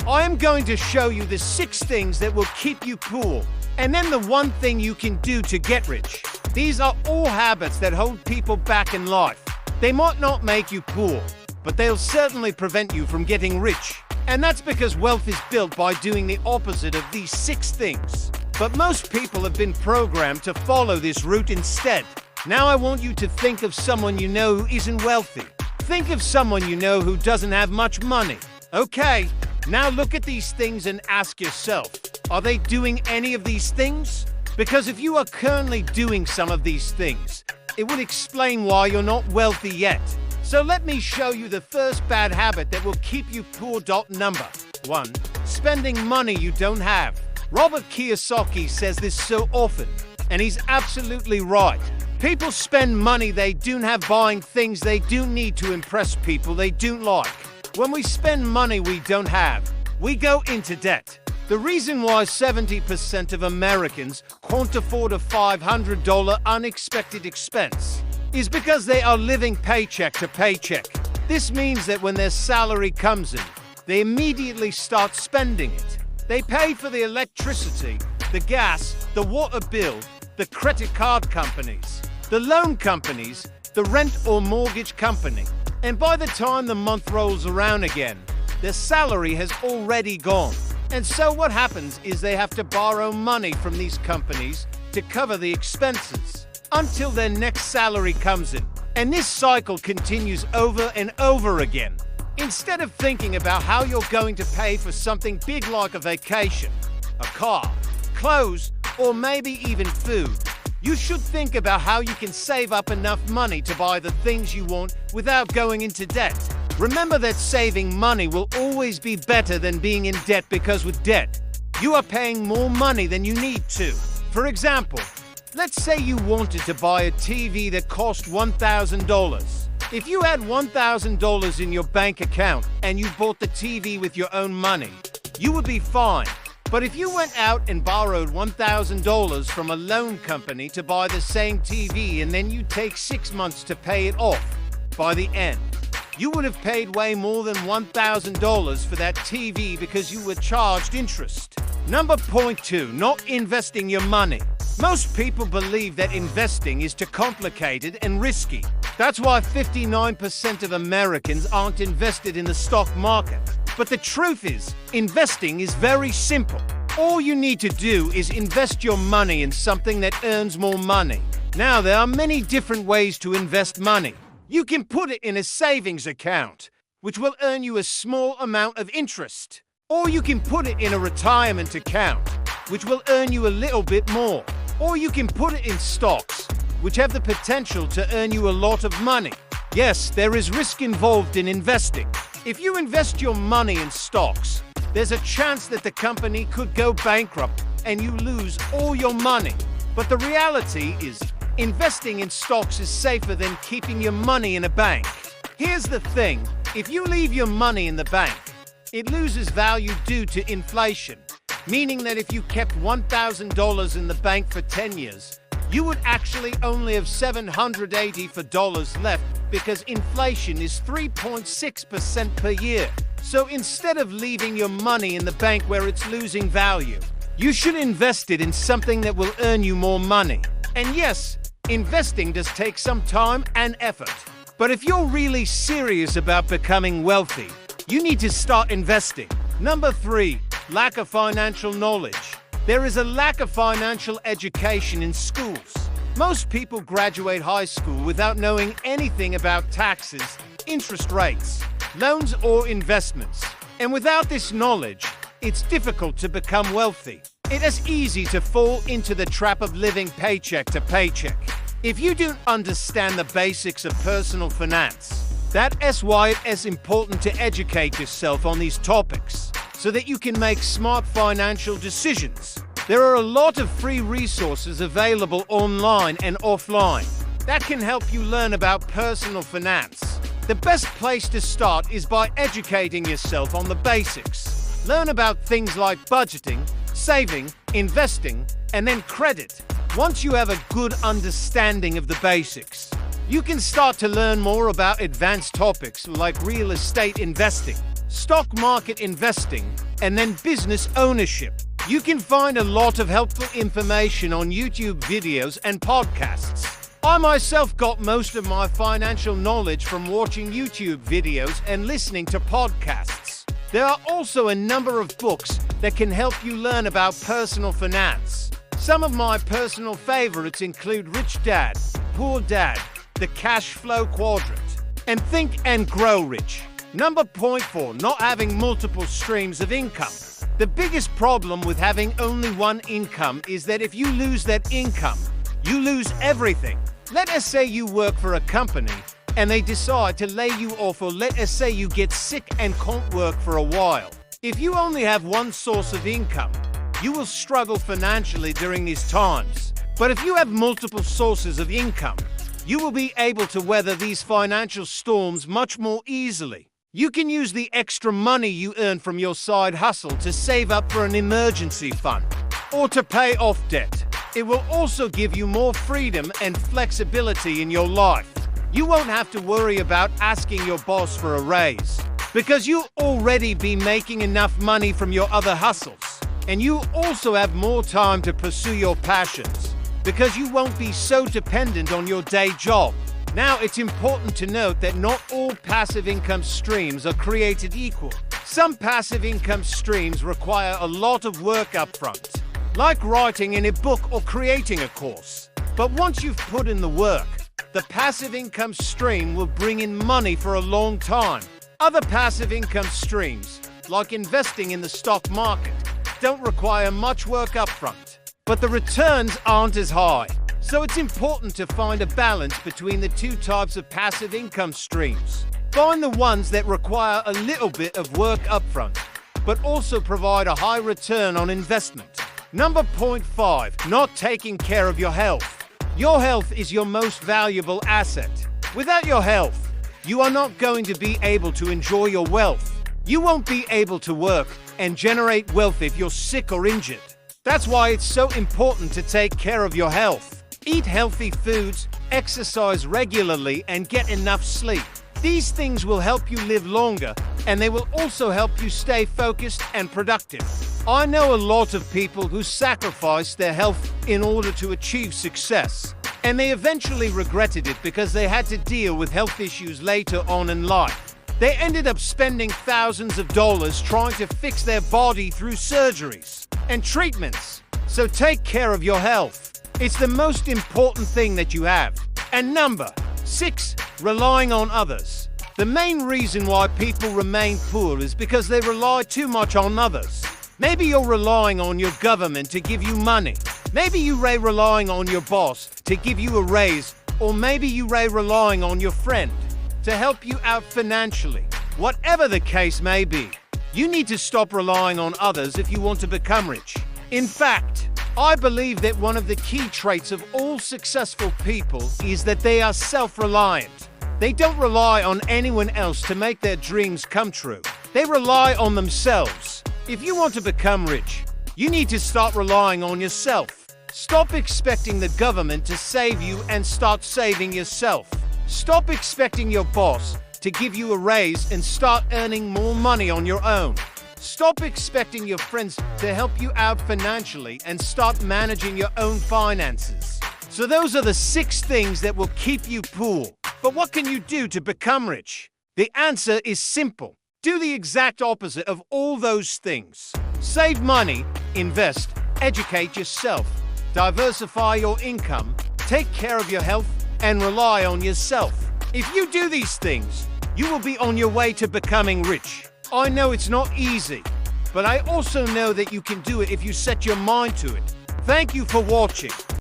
I am going to show you the 6 things that will keep you poor, and then the 1 thing you can do to get rich. These are all habits that hold people back in life. They might not make you poor, but they'll certainly prevent you from getting rich. And that's because wealth is built by doing the opposite of these 6 things. But most people have been programmed to follow this route instead. Now I want you to think of someone you know who isn't wealthy. Think of someone you know who doesn't have much money. Okay, now look at these things and ask yourself, are they doing any of these things? Because if you are currently doing some of these things, it would explain why you're not wealthy yet. So let me show you the first bad habit that will keep you poor. Number 1. Spending money you don't have. Robert Kiyosaki says this so often, and he's absolutely right. People spend money they don't have buying things they don't need to impress people they don't like. When we spend money we don't have, we go into debt. The reason why 70% of Americans can't afford a $500 unexpected expense is because they are living paycheck to paycheck. This means that when their salary comes in, they immediately start spending it. They pay for the electricity, the gas, the water bill, the credit card companies, the loan companies, the rent or mortgage company. And by the time the month rolls around again, their salary has already gone. And so what happens is they have to borrow money from these companies to cover the expenses until their next salary comes in. And this cycle continues over and over again. Instead of thinking about how you're going to pay for something big like a vacation, a car, clothes, or maybe even food, you should think about how you can save up enough money to buy the things you want without going into debt. Remember that saving money will always be better than being in debt, because with debt, you are paying more money than you need to. For example, let's say you wanted to buy a TV that cost $1,000. If you had $1,000 in your bank account and you bought the TV with your own money, you would be fine. But if you went out and borrowed $1,000 from a loan company to buy the same TV and then you take 6 months to pay it off, by the end, you would have paid way more than $1,000 for that TV because you were charged interest. Number point 2, not investing your money. Most people believe that investing is too complicated and risky. That's why 59% of Americans aren't invested in the stock market. But the truth is, investing is very simple. All you need to do is invest your money in something that earns more money. Now, there are many different ways to invest money. You can put it in a savings account, which will earn you a small amount of interest. Or you can put it in a retirement account, which will earn you a little bit more. Or you can put it in stocks, which have the potential to earn you a lot of money. Yes, there is risk involved in investing. If you invest your money in stocks, there's a chance that the company could go bankrupt and you lose all your money. But the reality is, investing in stocks is safer than keeping your money in a bank. Here's the thing, if you leave your money in the bank, it loses value due to inflation, meaning that if you kept $1,000 in the bank for 10 years, you would actually only have $784 left, because inflation is 3.6% per year. So instead of leaving your money in the bank where it's losing value, you should invest it in something that will earn you more money. And yes, investing does take some time and effort. But if you're really serious about becoming wealthy, you need to start investing. Number 3, lack of financial knowledge. There is a lack of financial education in schools. Most people graduate high school without knowing anything about taxes, interest rates, loans or investments. And without this knowledge, it's difficult to become wealthy. It is easy to fall into the trap of living paycheck to paycheck. If you don't understand the basics of personal finance, that's why it is important to educate yourself on these topics, so that you can make smart financial decisions. There are a lot of free resources available online and offline that can help you learn about personal finance. The best place to start is by educating yourself on the basics. Learn about things like budgeting, saving, investing, and then credit. Once you have a good understanding of the basics, you can start to learn more about advanced topics like real estate investing, stock market investing, and then business ownership. You can find a lot of helpful information on YouTube videos and podcasts. I myself got most of my financial knowledge from watching YouTube videos and listening to podcasts. There are also a number of books that can help you learn about personal finance. Some of my personal favorites include Rich Dad, Poor Dad, The Cash Flow Quadrant, and Think and Grow Rich. Number point 4, not having multiple streams of income. The biggest problem with having only one income is that if you lose that income, you lose everything. Let us say you work for a company and they decide to lay you off, or let us say you get sick and can't work for a while. If you only have one source of income, you will struggle financially during these times. But if you have multiple sources of income, you will be able to weather these financial storms much more easily. You can use the extra money you earn from your side hustle to save up for an emergency fund or to pay off debt. It will also give you more freedom and flexibility in your life. You won't have to worry about asking your boss for a raise because you'll already be making enough money from your other hustles. And you also have more time to pursue your passions because you won't be so dependent on your day job. Now, it's important to note that not all passive income streams are created equal. Some passive income streams require a lot of work upfront, like writing in a book or creating a course. But once you've put in the work, the passive income stream will bring in money for a long time. Other passive income streams, like investing in the stock market, don't require much work upfront, but the returns aren't as high. So it's important to find a balance between the two types of passive income streams. Find the ones that require a little bit of work upfront, but also provide a high return on investment. Number point 5, not taking care of your health. Your health is your most valuable asset. Without your health, you are not going to be able to enjoy your wealth. You won't be able to work and generate wealth if you're sick or injured. That's why it's so important to take care of your health. Eat healthy foods, exercise regularly, and get enough sleep. These things will help you live longer, and they will also help you stay focused and productive. I know a lot of people who sacrificed their health in order to achieve success, and they eventually regretted it because they had to deal with health issues later on in life. They ended up spending thousands of dollars trying to fix their body through surgeries and treatments. So take care of your health. It's the most important thing that you have. And number 6, relying on others. The main reason why people remain poor is because they rely too much on others. Maybe you're relying on your government to give you money. Maybe you're relying on your boss to give you a raise, or maybe you're relying on your friend to help you out financially. Whatever the case may be, you need to stop relying on others if you want to become rich. In fact, I believe that one of the key traits of all successful people is that they are self-reliant. They don't rely on anyone else to make their dreams come true. They rely on themselves. If you want to become rich, you need to start relying on yourself. Stop expecting the government to save you and start saving yourself. Stop expecting your boss to give you a raise and start earning more money on your own. Stop expecting your friends to help you out financially and start managing your own finances. So those are the 6 things that will keep you poor. But what can you do to become rich? The answer is simple. Do the exact opposite of all those things. Save money, invest, educate yourself, diversify your income, take care of your health, and rely on yourself. If you do these things, you will be on your way to becoming rich. I know it's not easy, but I also know that you can do it if you set your mind to it. Thank you for watching.